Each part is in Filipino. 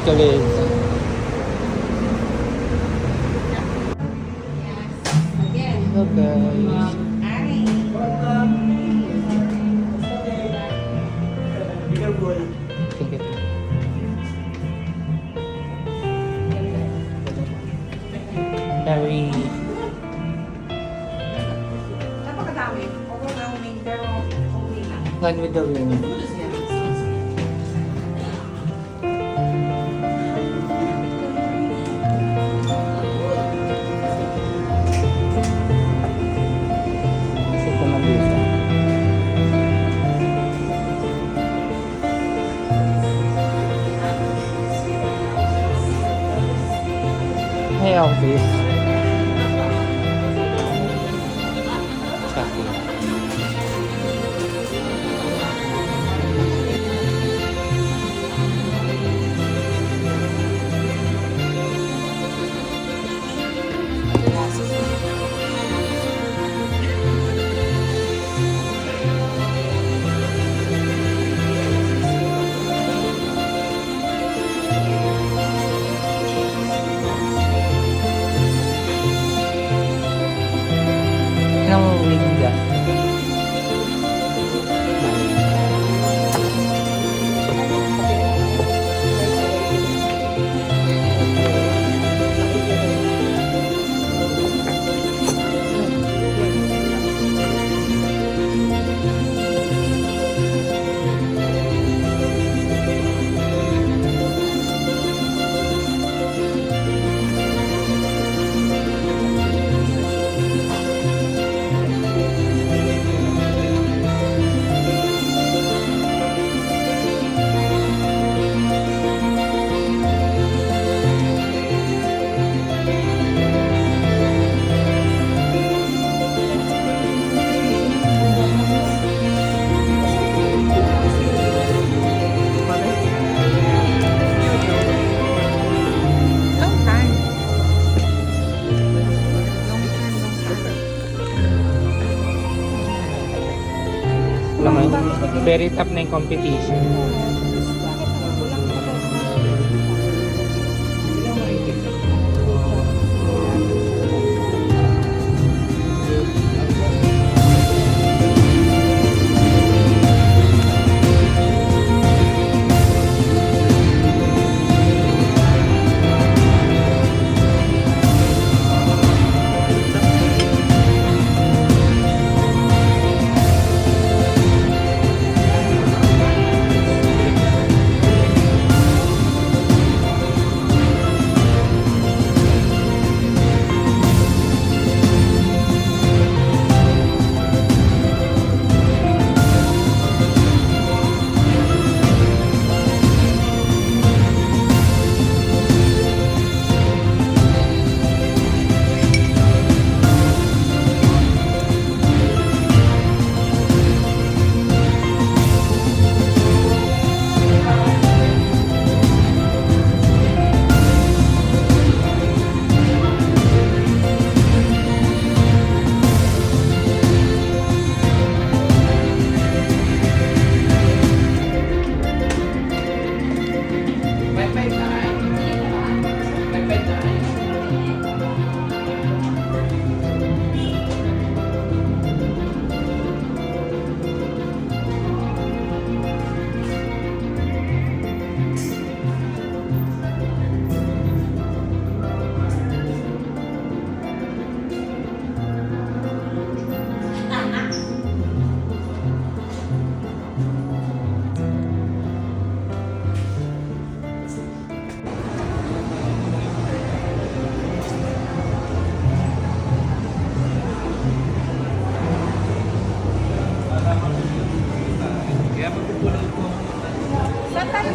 Teresa. Hello guys. Thank you. Very Napakadami. Overwhelming pero okay lang. Gone with the wind. Sito ng visa. Hey Elvis. Chucky. Anong wing dyan? Long time. Alam mo, very tough na yung competition.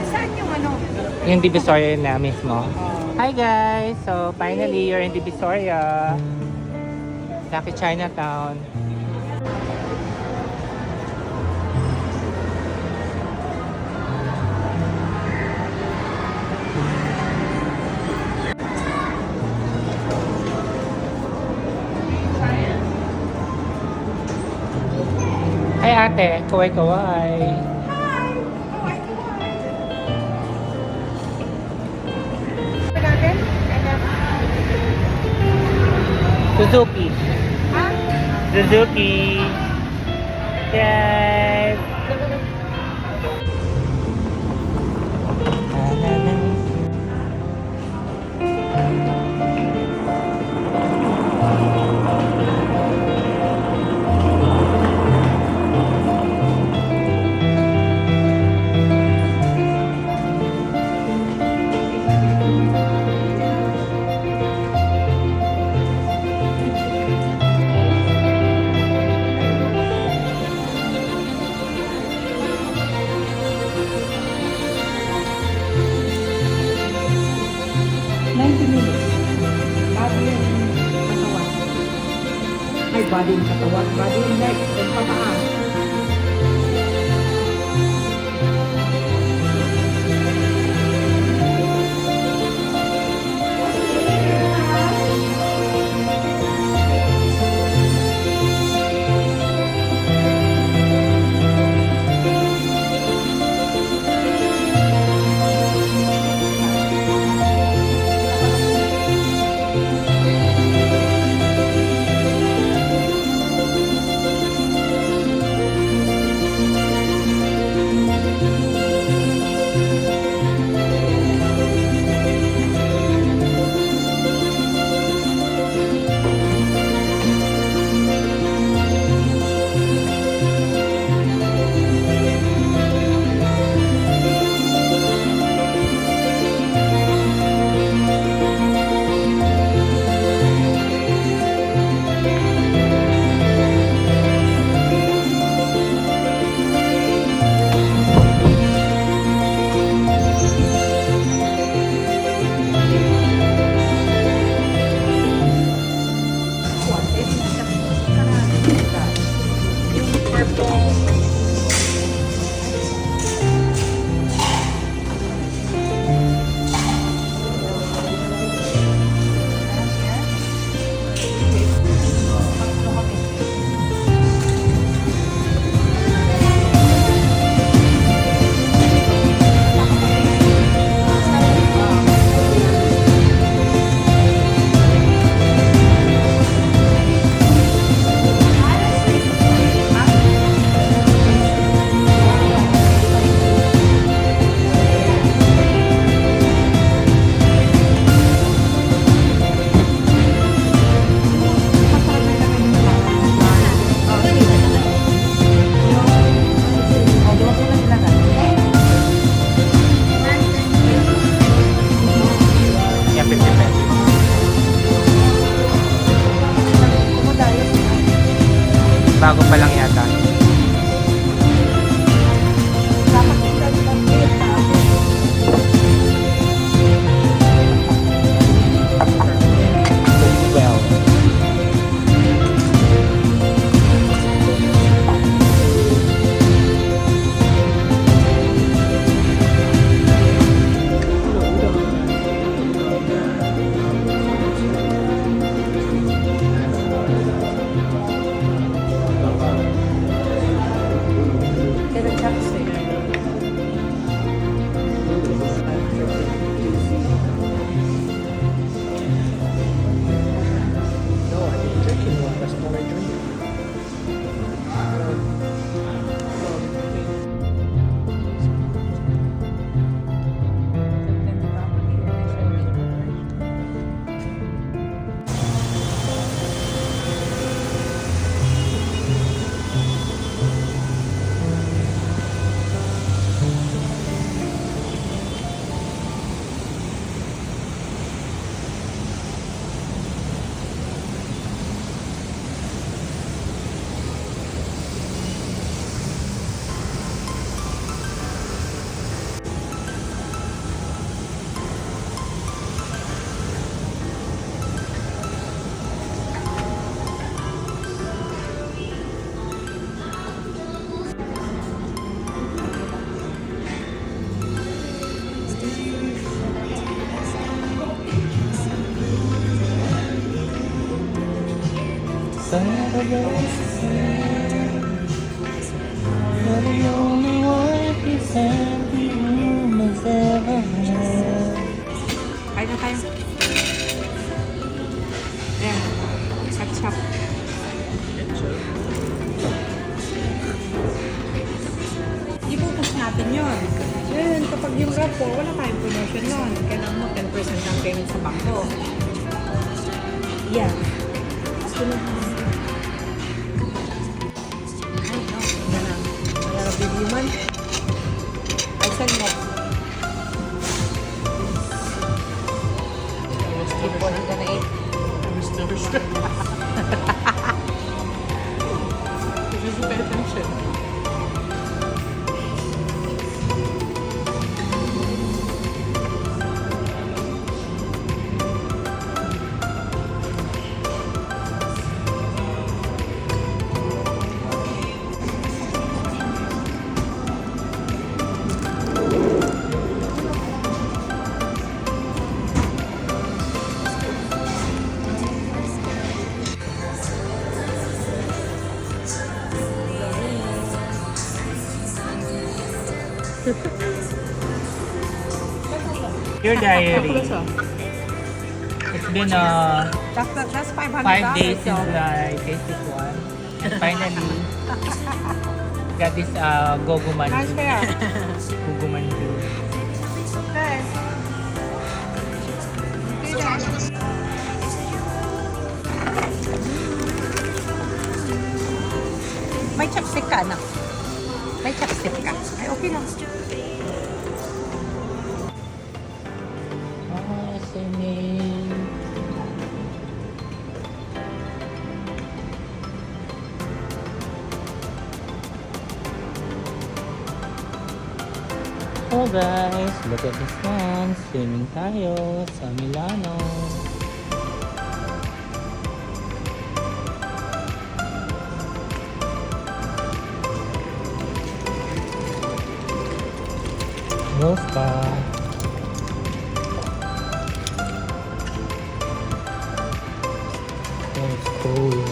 Saan yung ano? Yung Divisoria na mismo. Hi guys! So finally, you're in Divisoria. Lucky Chinatown. Hi ate, kaway-kaway. Suzuki. Ha? Suzuki. Yes. Body yung katawan, body yung neck, yung pataas. Bago pa lang yata. Well. You're the only one who's every room has ever had. Kain na tayo. Ayan. Ketchup. Ipupush natin yun. Yun, kapag yung Grab po, wala tayong promotion nun. Kailangan mo 10% ang payment sa bangko. Yeah. Ay, no. Yan na. Mayroon bibiman. I send next. Keep on gonna eat. Just pay attention. Your diary. It's been That's 500 5 days since I tasted this one. And finally, got this Gogo Nice Manju. fair. Gogo Manju. Okay. May chopstick ka, anak. May chopstick ka. Ay, okay lang. Oh guys, look at this one. Swimming tayo sa Milano. Mosca. Oh, it's cold.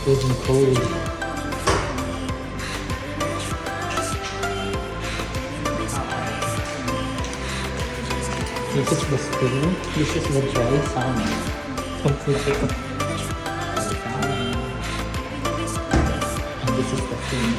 It's cold. This is the spring, this is the dry summer. Completely. And this is the spring.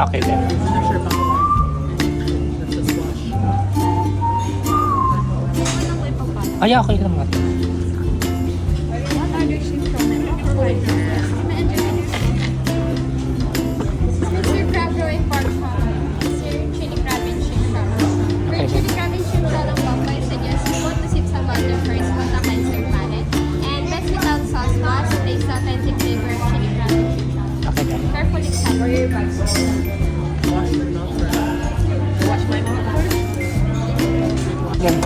akin din. Ay, okay lang nga. Mr. Crab Roy Pork Chop. Mr. Chili Crab and Shrimp Chop. For Chili Crab and Shrimp Chop, I suggest you want to sip some water first on the cleanser palette. And best without sauce was to taste the authentic flavor of Chili Crab and Shrimp Chop. Okay lang. Carefully cut. Wash my mouth first. Yan.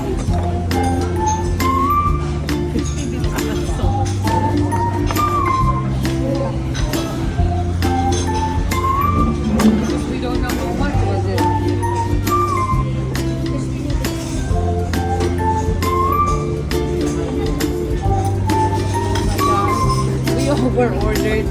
We don't know how much was it. Oh my gosh. We over-ordered.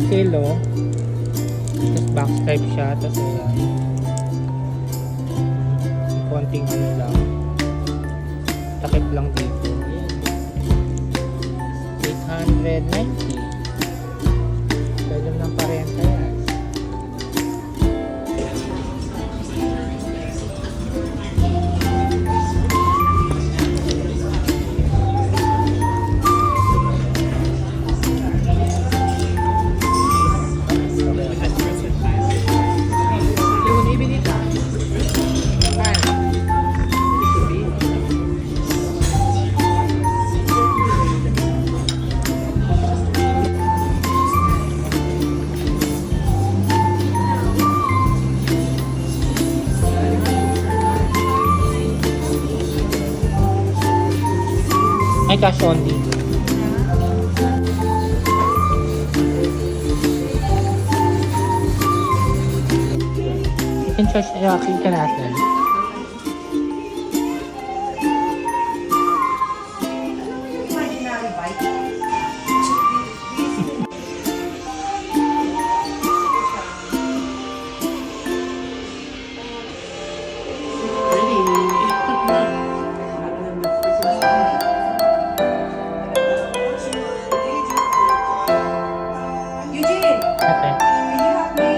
Silo. Tapos box type siya. Tapos ayan. Konting ano lang. Takip lang dito. Ayan. 890. Pwede mo ng parenta yan. Yung ibinita. Ay. Ay, cash only. You can charge ka natin. Eugene, Okay. can you help me?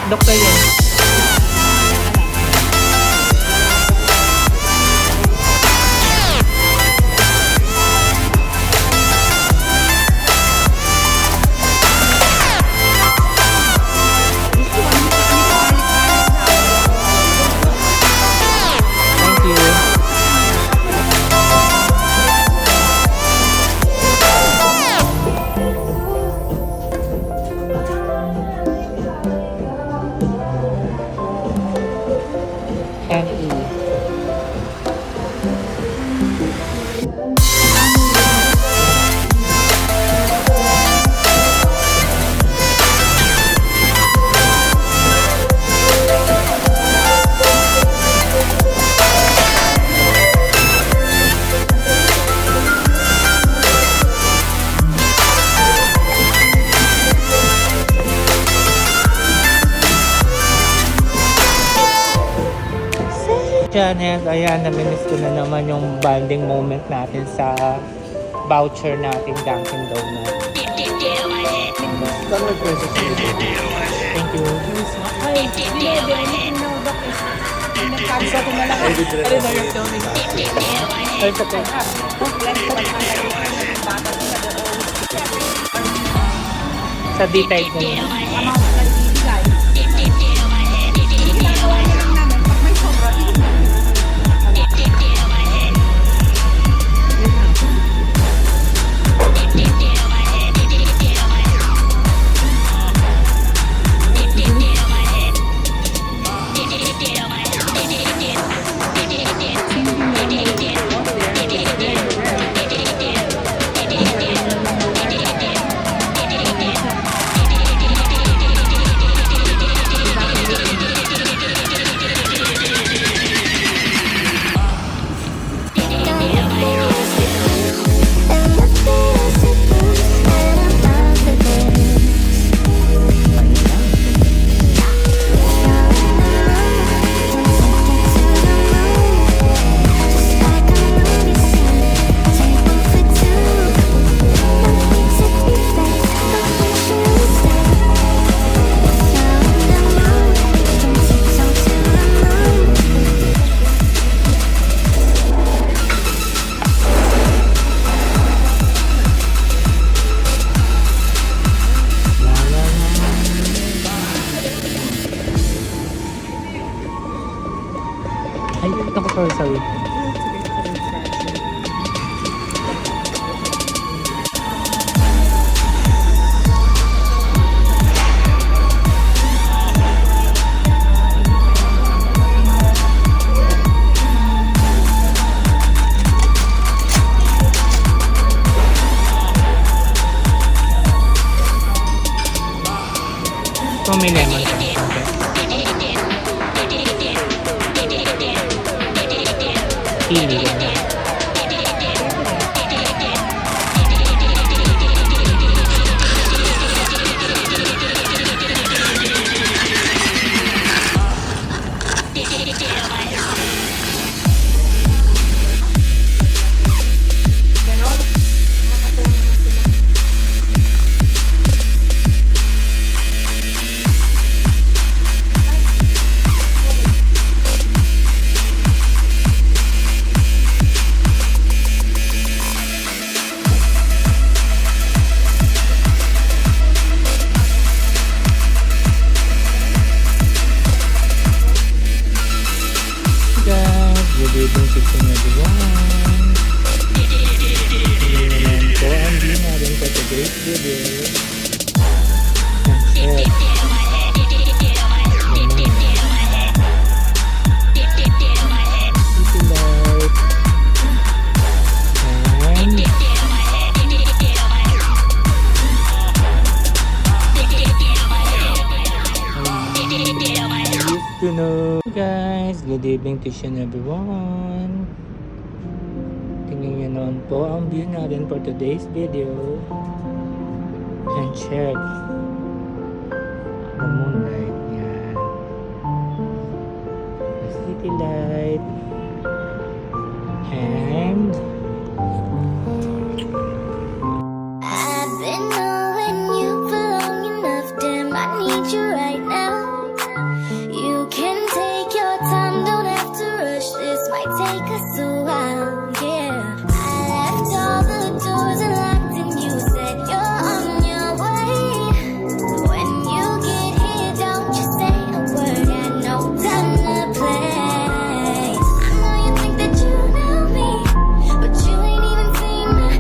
Doktor yan. Thank you. Janet, ayan, namimiss ko na naman yung bonding moment natin sa voucher natin Dunkin Donuts. Thank you. Ay, hindi, anything now, Doc, is nag-cancel ko na lang. I don't know you're filming. It's okay. Sa detail ko. Amount na ibigay. Ginagawa niya lang namin, pag may sobra, Ay, ito ko sorry. Kung may lemon ka. Pili ka na. Good evening to everyone. And po ang di natin for today's video. And guys, good evening to everyone. Tingnan nyo naman po ang view natin for today's video. And check the moonlight. Yan. The city light. And I've been knowing you for long enough, damn, I need you right now. You can take your time, don't have to rush, this might take us a while, yeah. I left all the doors unlocked and you said you're on your way. When you get here, don't just say a word, got no time to play. I know you think that you know me, but you ain't even seen my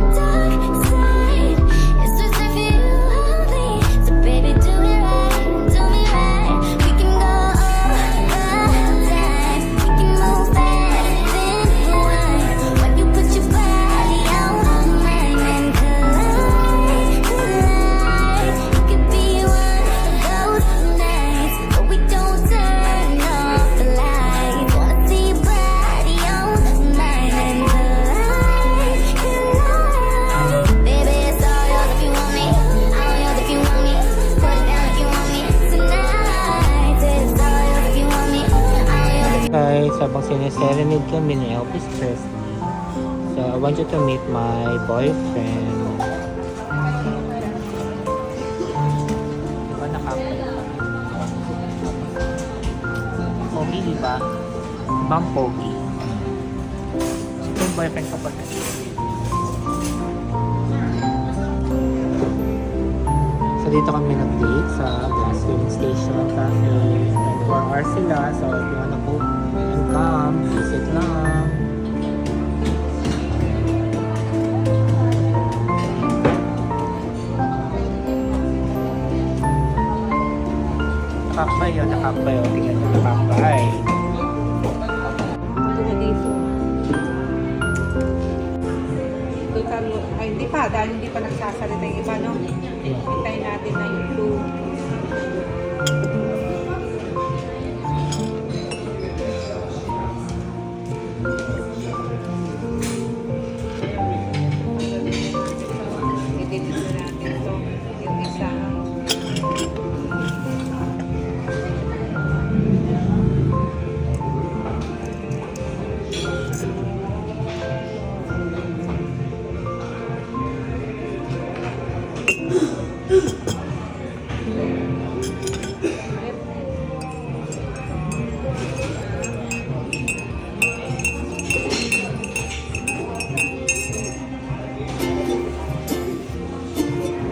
Siniserenade kami ni Elvis Presley. So, I want you to meet my boyfriend. Diba nakakaya? Pogi, diba? Ibang pogi. Ito yung boyfriend ko pa kasi. So, dito kami nag-date sa gas filling station kasi 24 hours sila. So, if you wanna go and come, visit lang. Nakakbay yun, nakakbay. O, tingnan nyo, nakakbay. Ito na dito. Ay, hindi pa. Dahil hindi pa nagsasalita yung iba, no? Hintayin natin na yung blue. Edit na natin ito. Yung isa.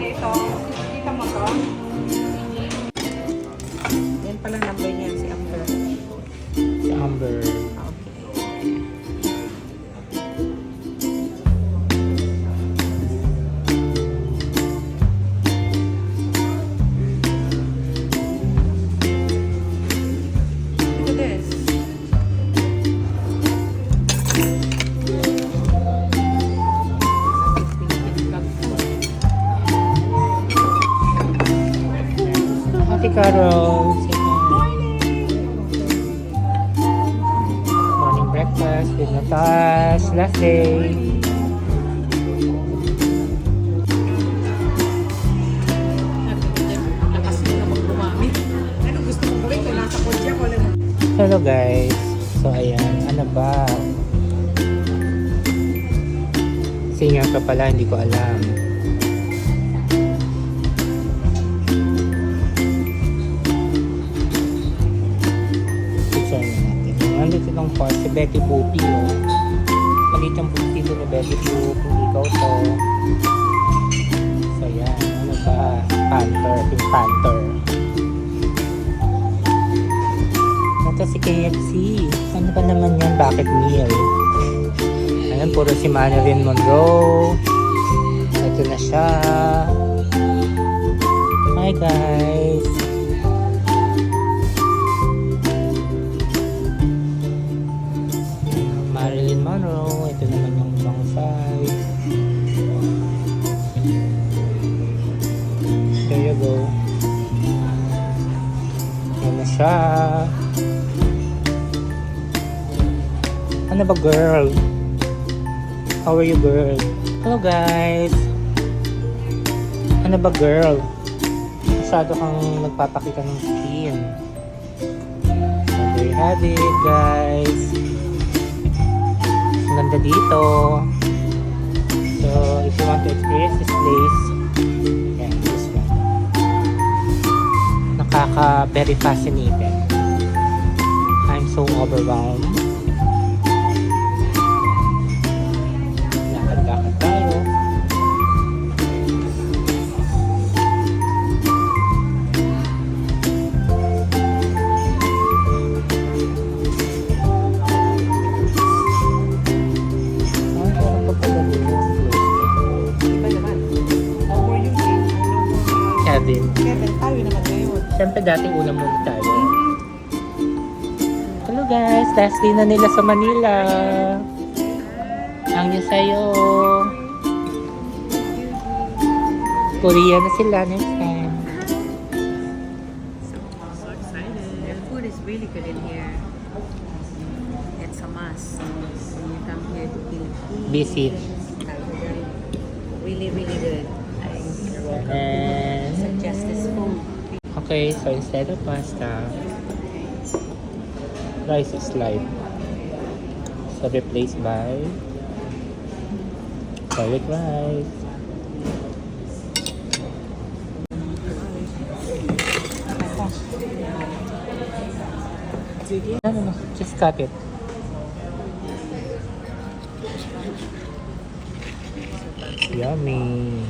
Ito, kita mo to? Yan pala number niya, si Amber. Si Amber. Okay. Look at this. Ate Carol. Say hi. Morning breakfast with Natas. Last day. Lakas mo naman gumamit. Ano gusto mo gawin? Kung nasa kotse ako lang. Hello guys. So ayan, ano ba? Singer ka pala, hindi ko alam. Picture na natin. Nandito itong part, si Betty Boopy. Oh. Maliit yung puntito ni Betty Boop, hindi ikaw to. So yan, ano ba? Panther, Pink Panther. Ito si KFC. Ano ba naman yan? Bakit meal? Ayan, puro si Marilyn Monroe. Ito na siya. Hi guys. Marilyn Monroe. Ito naman yung ibang side. There you go. Ayan na siya. Ano ba girl? How are you girl? Hello guys! Ano ba girl? Masyado kang nagpapakita ng skin. So there you have it guys. Ang ganda dito. So if you want to experience this place, yeah, this one. Nakaka very fascinating. I'm so overwhelmed. Lakad-lakad tayo. Ay, parang pagpagano yung close. Iba naman. No more yung game. No more. Kevin. Kevin, tayo naman ngayon. Siyempre dati una muna tayo. Hello guys, last day na nila sa Manila. Ang yun sa'yo. Korea na sila next time. So excited. The food is really good in here. It's a must. When you come here to Philippines. Visit. Really, really good. I And suggest this food. okay, so instead of pasta, rice is light. So replaced by garlic rice. No, just cut it. Yummy.